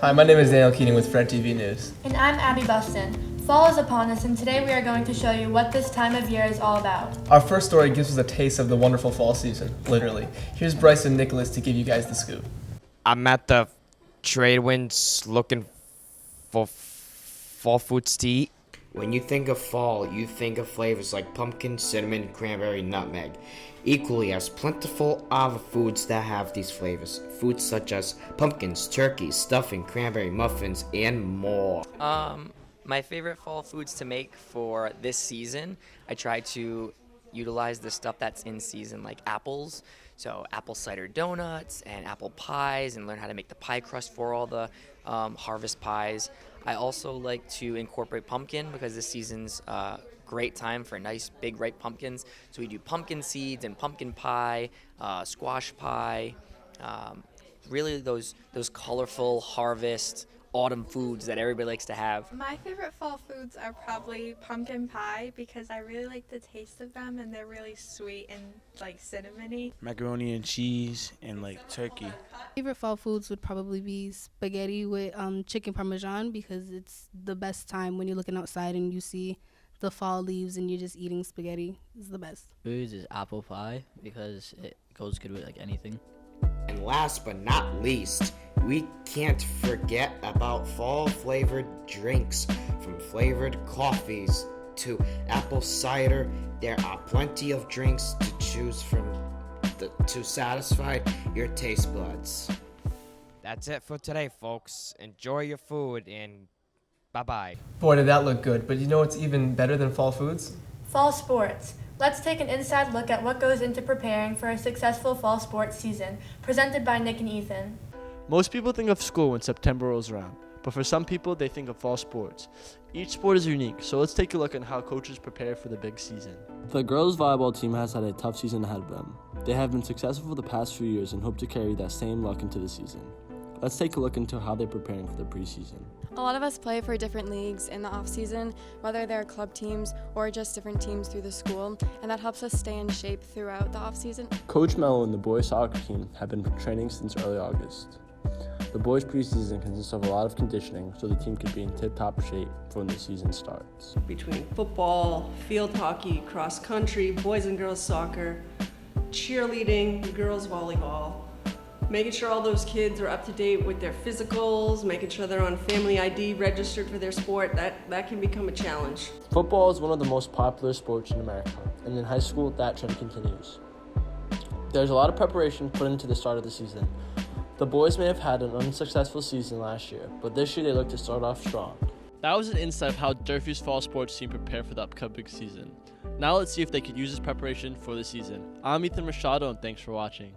Hi, my name is Daniel Keating with Fred TV News. And I'm Abby Buston. Fall is upon us, and today we are going to show you what this time of year is all about. Our first story gives us a taste of the wonderful fall season, literally. Here's Bryce and Nicholas to give you guys the scoop. I'm at the trade winds looking for fall foods to eat. When you think of fall, you think of flavors like pumpkin, cinnamon, cranberry, nutmeg. Equally as plentiful are the foods that have these flavors. Foods such as pumpkins, turkeys, stuffing, cranberry muffins, and more. My favorite fall foods to make for this season, I try to utilize the stuff that's in season, like apples. So apple cider donuts and apple pies, and learn how to make the pie crust for all the harvest pies. I also like to incorporate pumpkin because this season's great time for nice big ripe pumpkins. So we do pumpkin seeds and pumpkin pie, squash pie, really those colorful harvest autumn foods that everybody likes to have. My favorite fall foods are probably pumpkin pie because I really like the taste of them and they're really sweet and like cinnamony. Macaroni and cheese and like turkey. Favorite fall foods would probably be spaghetti with chicken parmesan because it's the best time when you're looking outside and you see the fall leaves and you're just eating spaghetti. It's the best. Foods is apple pie because it goes good with like anything. And last but not least, we can't forget about fall-flavored drinks. From flavored coffees to apple cider, there are plenty of drinks to choose from to satisfy your taste buds. That's it for today, folks. Enjoy your food and bye-bye. Boy, did that look good, but you know what's even better than fall foods? Fall sports. Let's take an inside look at what goes into preparing for a successful fall sports season, presented by Nick and Ethan. Most people think of school when September rolls around, but for some people they think of fall sports. Each sport is unique, so let's take a look at how coaches prepare for the big season. The girls' volleyball team has had a tough season ahead of them. They have been successful for the past few years and hope to carry that same luck into the season. Let's take a look into how they're preparing for the preseason. A lot of us play for different leagues in the off-season, whether they're club teams or just different teams through the school, and that helps us stay in shape throughout the off-season. Coach Mello and the boys' soccer team have been training since early August. The boys' preseason consists of a lot of conditioning so the team can be in tip-top shape for when the season starts. Between football, field hockey, cross country, boys and girls soccer, cheerleading, girls volleyball, making sure all those kids are up to date with their physicals, making sure they're on family ID registered for their sport, that can become a challenge. Football is one of the most popular sports in America, and in high school that trend continues. There's a lot of preparation put into the start of the season. The boys may have had an unsuccessful season last year, but this year they look to start off strong. That was an insight of how Durfee's fall sports team prepare for the upcoming season. Now let's see if they could use this preparation for the season. I'm Ethan Machado, and thanks for watching.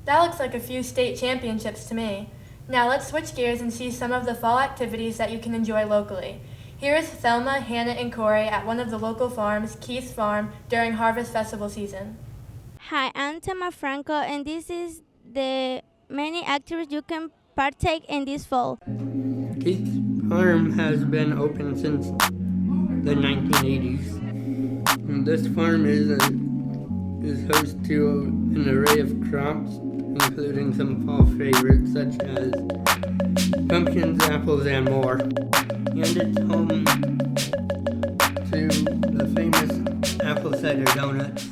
That looks like a few state championships to me. Now let's switch gears and see some of the fall activities that you can enjoy locally. Here is Thelma, Hannah, and Corey at one of the local farms, Keith's Farm, during Harvest Festival season. Hi, I'm Tema Franco, and this is the many activities you can partake in this fall. Keith's Farm has been open since the 1980s. And this farm is host to an array of crops, including some fall favorites such as pumpkins, apples, and more. And it's home to the famous apple cider donuts.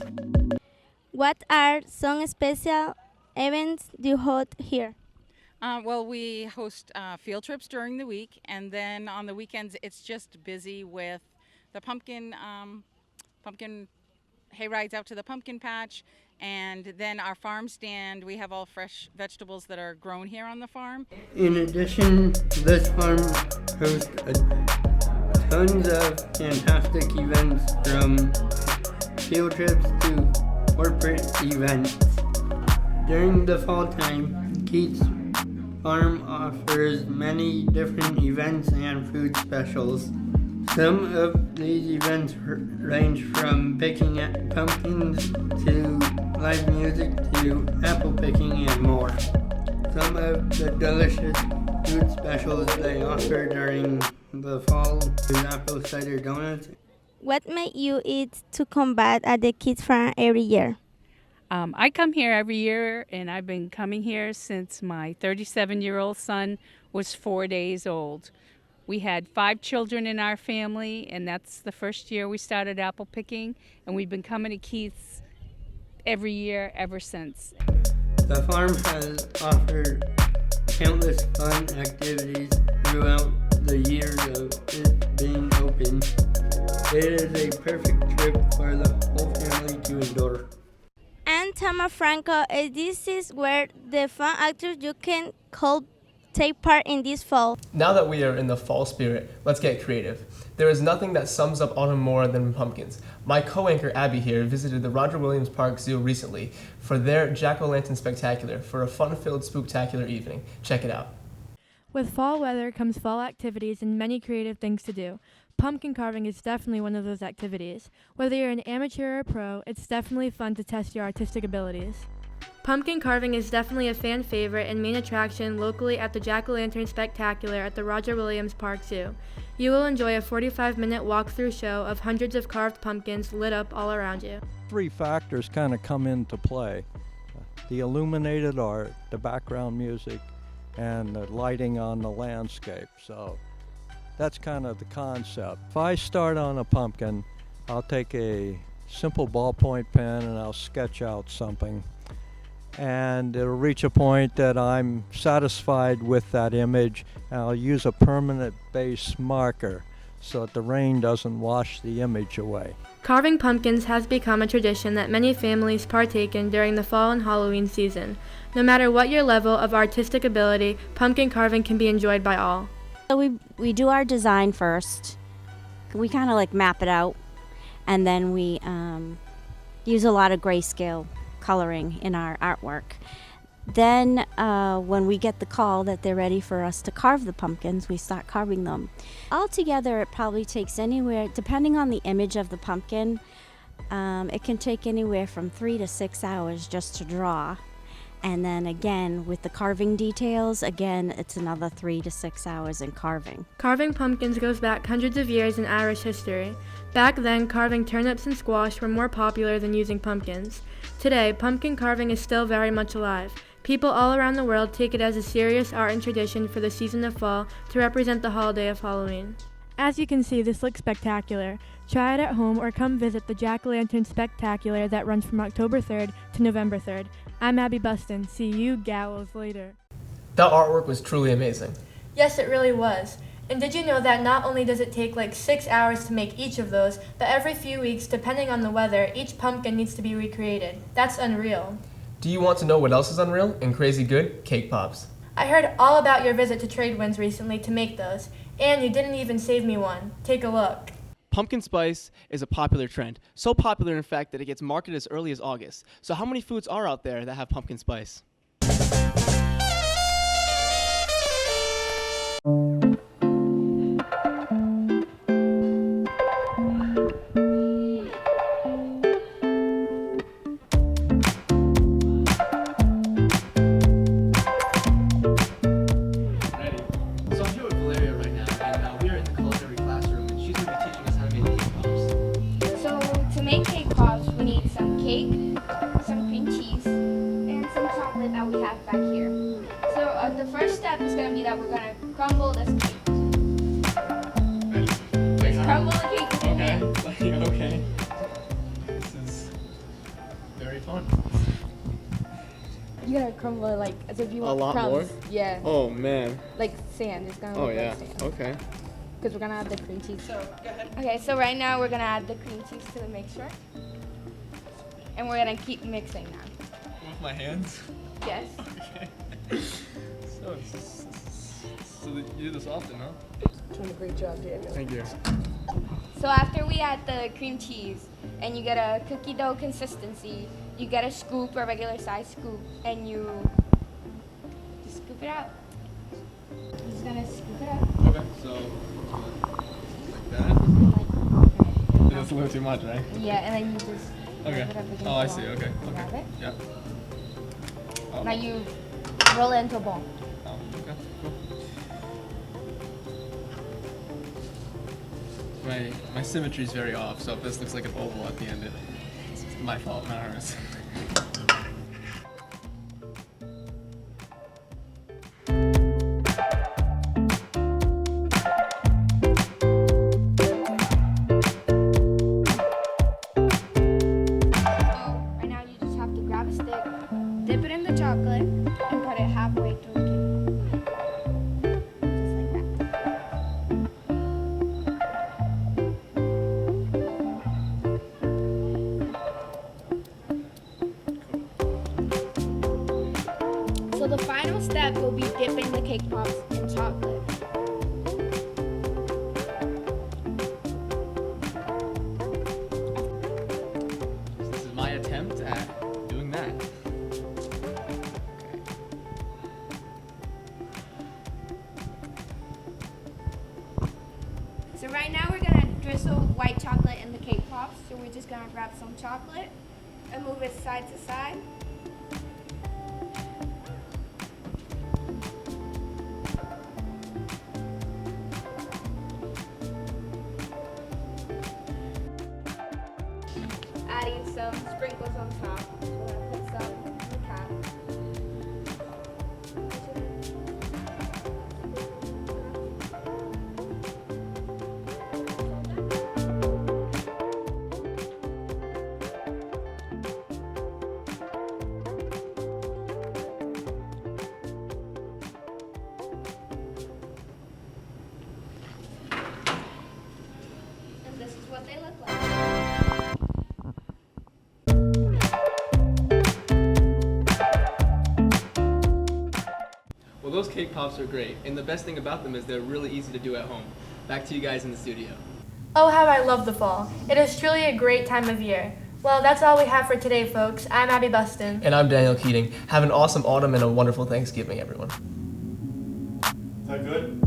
What are some special events you hold here? Well, we host field trips during the week, and then on the weekends it's just busy with the pumpkin hay rides out to the pumpkin patch, and then our farm stand. We have all fresh vegetables that are grown here on the farm. In addition, this farm hosts tons of fantastic events, from field trips to corporate events. During the fall time, Keith's Farm offers many different events and food specials. Some of these events range from picking at pumpkins to live music to apple picking and more. Some of the delicious food specials they offer during the fall is apple cider donuts. What make you eat to combat at the Kids Farm every year? I come here every year, and I've been coming here since my 37-year-old son was 4 days old. We had 5 children in our family, and that's the first year we started apple picking, and we've been coming to Keith's every year ever since. The farm has offered countless fun activities throughout the years of it being open. It is a perfect trip for the whole family to endure. And Tamafranco, this is where the fun activities you can take part in this fall. Now that we are in the fall spirit, let's get creative. There is nothing that sums up autumn more than pumpkins. My co-anchor Abby here visited the Roger Williams Park Zoo recently for their Jack-O-Lantern Spectacular for a fun-filled spooktacular evening. Check it out. With fall weather comes fall activities and many creative things to do. Pumpkin carving is definitely one of those activities. Whether you're an amateur or a pro, it's definitely fun to test your artistic abilities. Pumpkin carving is definitely a fan favorite and main attraction locally at the Jack-O-Lantern Spectacular at the Roger Williams Park Zoo. You will enjoy a 45-minute walkthrough show of hundreds of carved pumpkins lit up all around you. 3 factors kind of come into play. The illuminated art, the background music, and the lighting on the landscape. So that's kind of the concept. If I start on a pumpkin, I'll take a simple ballpoint pen and I'll sketch out something. And it'll reach a point that I'm satisfied with that image, and I'll use a permanent base marker so that the rain doesn't wash the image away. Carving pumpkins has become a tradition that many families partake in during the fall and Halloween season. No matter what your level of artistic ability, pumpkin carving can be enjoyed by all. So we do our design first. We kind of like map it out, and then we use a lot of grayscale coloring in our artwork. Then when we get the call that they're ready for us to carve the pumpkins, we start carving them. Altogether, it probably takes anywhere, depending on the image of the pumpkin, it can take anywhere from 3 to 6 hours just to draw. And then again, with the carving details, again, it's another 3 to 6 hours in carving. Carving pumpkins goes back hundreds of years in Irish history. Back then, carving turnips and squash were more popular than using pumpkins. Today, pumpkin carving is still very much alive. People all around the world take it as a serious art and tradition for the season of fall to represent the holiday of Halloween. As you can see, this looks spectacular. Try it at home or come visit the Jack-O-Lantern Spectacular that runs from October 3rd to November 3rd. I'm Abby Buston. See you gallows later. That artwork was truly amazing. Yes, it really was. And did you know that not only does it take like 6 hours to make each of those, but every few weeks, depending on the weather, each pumpkin needs to be recreated. That's unreal. Do you want to know what else is unreal and crazy good? Cake pops. I heard all about your visit to Tradewinds recently to make those, and you didn't even save me one. Take a look. Pumpkin spice is a popular trend. So popular, in fact, that it gets marketed as early as August. So how many foods are out there that have pumpkin spice? Crumble this cake. Just crumble the cake in there. Okay. This is very fun. You gotta crumble it like as if you want A lot crumbs. more? Yeah. Oh man. Like sand. It's gonna Oh look yeah. like sand. Okay. Because we're gonna add the cream cheese. So go ahead. Okay, so right now we're gonna add the cream cheese to the mixture. And we're gonna keep mixing now. With my hands? Yes. Okay. So you do this often, huh? Doing a great job, Daniel. Thank you. So after we add the cream cheese and you get a cookie dough consistency, you get a scoop, a regular size scoop, and you just scoop it out. I'm just gonna scoop it out. Okay, so like that. That's a little too much, right? Yeah, and then you just okay. rub it up against Oh, I the see. wall. Okay. You have Okay. it? Yeah. Oh. Now you roll it into a ball. Oh, okay. Cool. My symmetry is very off, so if this looks like an oval at the end, it's my fault, not hers. step will be dipping the cake pops in chocolate. This is my attempt at doing that. So right now we're gonna drizzle white chocolate in the cake pops. So we're just gonna grab some chocolate and move it side to side. Adding some sprinkles on top. So we're gonna put some in the cap. And this is what they look like. Well, those cake pops are great, and the best thing about them is they're really easy to do at home. Back to you guys in the studio. Oh, how I love the fall. It is truly a great time of year. Well, that's all we have for today, folks. I'm Abby Buston. And I'm Daniel Keating. Have an awesome autumn and a wonderful Thanksgiving, everyone. Is that good?